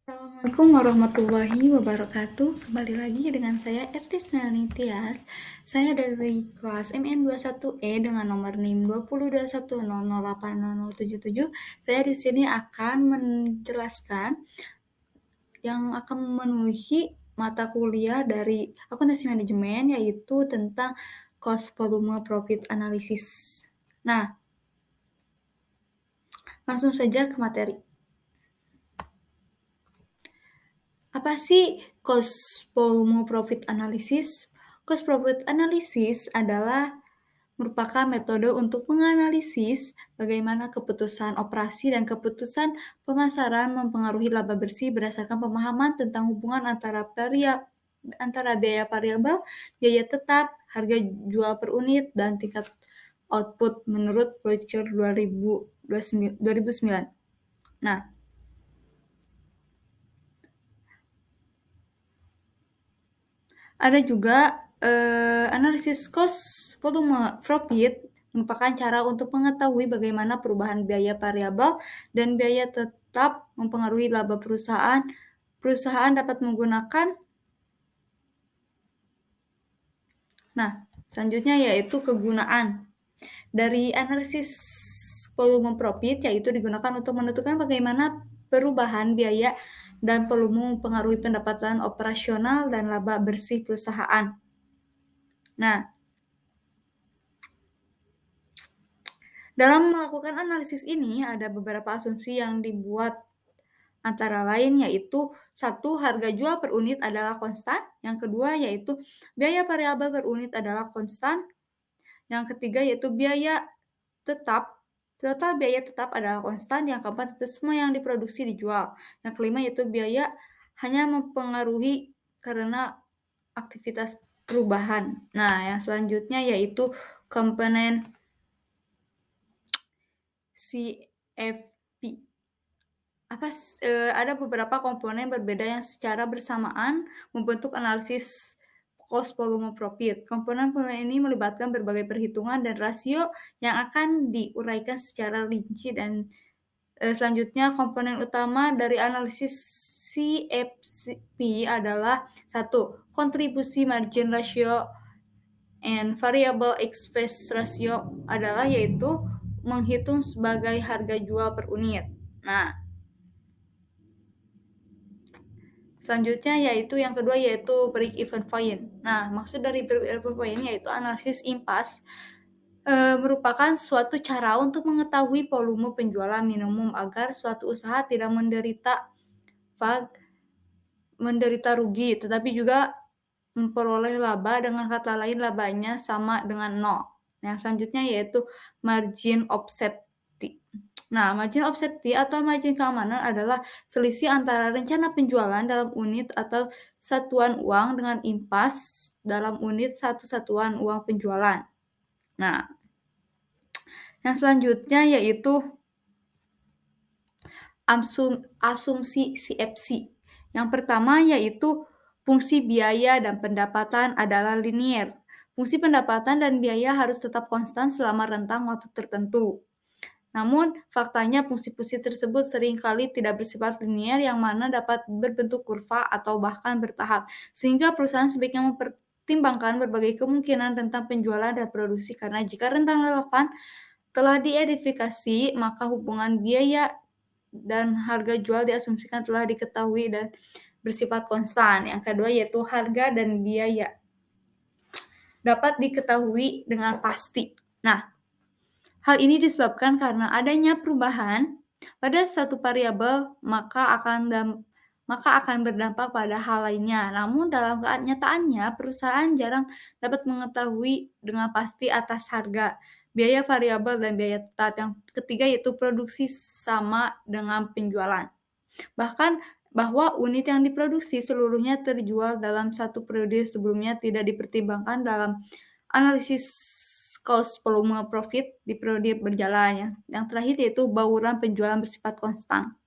Assalamualaikum warahmatullahi wabarakatuh. Kembali lagi dengan saya Ertis Tias. Saya dari kelas MN21E dengan nomor NIM 2021008077. Saya di sini akan menjelaskan yang akan memenuhi mata kuliah dari akuntansi manajemen, yaitu tentang cost volume profit analysis. Nah, langsung saja ke materi. Apa sih cost volume profit analysis? Cost profit analysis adalah merupakan metode untuk menganalisis bagaimana keputusan operasi dan keputusan pemasaran mempengaruhi laba bersih berdasarkan pemahaman tentang hubungan antara biaya variabel, biaya tetap, harga jual per unit, dan tingkat output menurut Brochure 2009. Nah, ada juga analisis cost volume profit merupakan cara untuk mengetahui bagaimana perubahan biaya variabel dan biaya tetap mempengaruhi laba perusahaan. Perusahaan dapat menggunakan. Nah, selanjutnya yaitu kegunaan dari analisis volume profit, yaitu digunakan untuk menentukan bagaimana perubahan biaya dan volume mempengaruhi pendapatan operasional dan laba bersih perusahaan. Nah, dalam melakukan analisis ini ada beberapa asumsi yang dibuat, antara lain yaitu 1. Harga jual per unit adalah konstan. Yang kedua yaitu biaya variabel per unit adalah konstan. Yang ketiga yaitu biaya tetap. Total biaya tetap adalah konstan. Yang keempat itu semua yang diproduksi dijual. Yang kelima yaitu biaya hanya mempengaruhi karena aktivitas perubahan. Nah, yang selanjutnya yaitu komponen CFP. Ada beberapa komponen berbeda yang secara bersamaan membentuk analisis cost volume profit. Komponen-komponen ini melibatkan berbagai perhitungan dan rasio yang akan diuraikan secara rinci, dan selanjutnya komponen utama dari analisis CFP adalah 1. Kontribusi margin ratio and variable expense ratio adalah yaitu menghitung sebagai harga jual per unit. Nah, selanjutnya yaitu yang kedua yaitu break even point. Nah, maksud dari break even point yaitu analisis impas merupakan suatu cara untuk mengetahui volume penjualan minimum agar suatu usaha tidak menderita rugi, tetapi juga memperoleh laba. Dengan kata lain, labanya sama dengan 0. Nah, selanjutnya yaitu margin of safety. Nah, margin of safety atau margin keamanan adalah selisih antara rencana penjualan dalam unit atau satuan uang dengan impas dalam unit satu satuan uang penjualan. Nah, yang selanjutnya yaitu asumsi CFC. Yang pertama yaitu fungsi biaya dan pendapatan adalah linear. Fungsi pendapatan dan biaya harus tetap konstan selama rentang waktu tertentu. Namun, faktanya fungsi-fungsi tersebut seringkali tidak bersifat linear, yang mana dapat berbentuk kurva atau bahkan bertahap, sehingga perusahaan sebaiknya mempertimbangkan berbagai kemungkinan tentang penjualan dan produksi, karena jika rentang relevan telah diidentifikasi, maka hubungan biaya dan harga jual diasumsikan telah diketahui dan bersifat konstan. Yang kedua yaitu harga dan biaya dapat diketahui dengan pasti. Nah, hal ini disebabkan karena adanya perubahan pada satu variabel, maka akan berdampak pada hal lainnya. Namun dalam kenyataannya, perusahaan jarang dapat mengetahui dengan pasti atas harga, biaya variabel, dan biaya tetap. Yang ketiga yaitu produksi sama dengan penjualan. Bahkan bahwa unit yang diproduksi seluruhnya terjual dalam satu periode sebelumnya tidak dipertimbangkan dalam analisis cost volume profit di periode berjalan. Yang terakhir yaitu bauran penjualan bersifat konstan.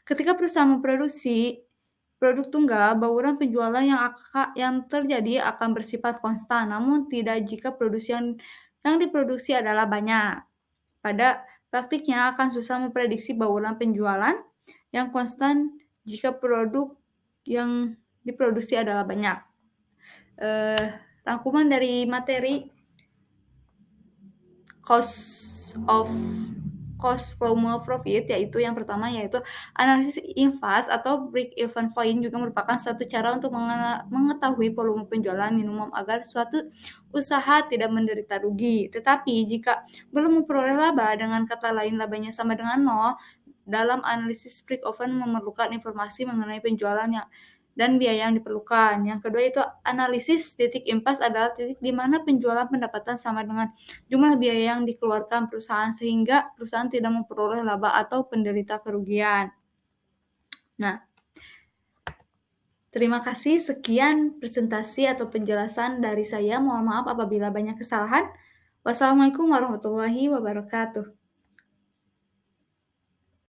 Ketika perusahaan memproduksi produk tunggal, bauran penjualan yang terjadi akan bersifat konstan, namun tidak jika produksi yang diproduksi adalah banyak. Pada praktiknya akan susah memprediksi bauran penjualan yang konstan jika produk yang diproduksi adalah banyak. Rangkuman dari materi cost formula profit, yaitu yang pertama yaitu analisis infas atau break even point juga merupakan suatu cara untuk mengetahui volume penjualan minimum agar suatu usaha tidak menderita rugi. Tetapi jika belum memperoleh laba, dengan kata lain labanya sama dengan nol, dalam analisis break even memerlukan informasi mengenai penjualan dan biaya yang diperlukan. Yang kedua itu analisis titik impas adalah titik di mana penjualan pendapatan sama dengan jumlah biaya yang dikeluarkan perusahaan sehingga perusahaan tidak memperoleh laba atau penderita kerugian. Nah, terima kasih. Sekian presentasi atau penjelasan dari saya. Mohon maaf apabila banyak kesalahan. Wassalamualaikum warahmatullahi wabarakatuh.